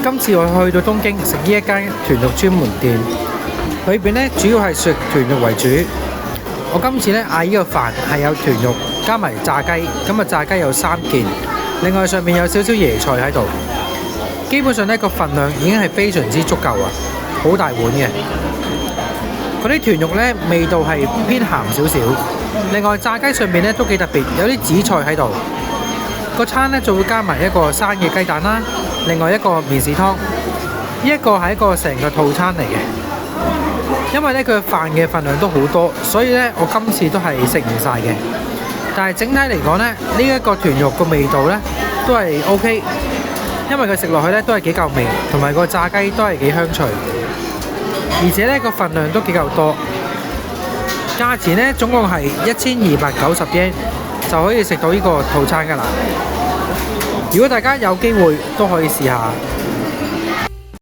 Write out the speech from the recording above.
今次我去到東京食呢一間豚肉專門店，裏邊咧主要係食豚肉為主。我今次咧嗌呢個飯係有豚肉加埋炸雞，咁啊炸雞有3件，另外上面有少少椰菜喺度。基本上呢個份量已經係非常之足夠啊，好大碗嘅。嗰啲豚肉呢味道係偏鹹少少，另外炸雞上面呢都幾特別，有啲紫菜喺度。個餐呢就會加埋一個生嘅雞蛋啦，另外一個麵豉湯。呢一個係一個成個套餐嚟嘅。因為呢佢飯嘅份量都好多，所以呢我今次都係食唔晒嘅。但係整體嚟講呢，呢一個豚肉個味道呢都係 OK， 因為佢食落去呢都係幾夠味，同埋個炸雞都係幾香脆，而且呢個份量都幾夠多。價錢呢總共係1290 yen 就可以食到呢個套餐㗎啦。如果大家有機會都可以試下。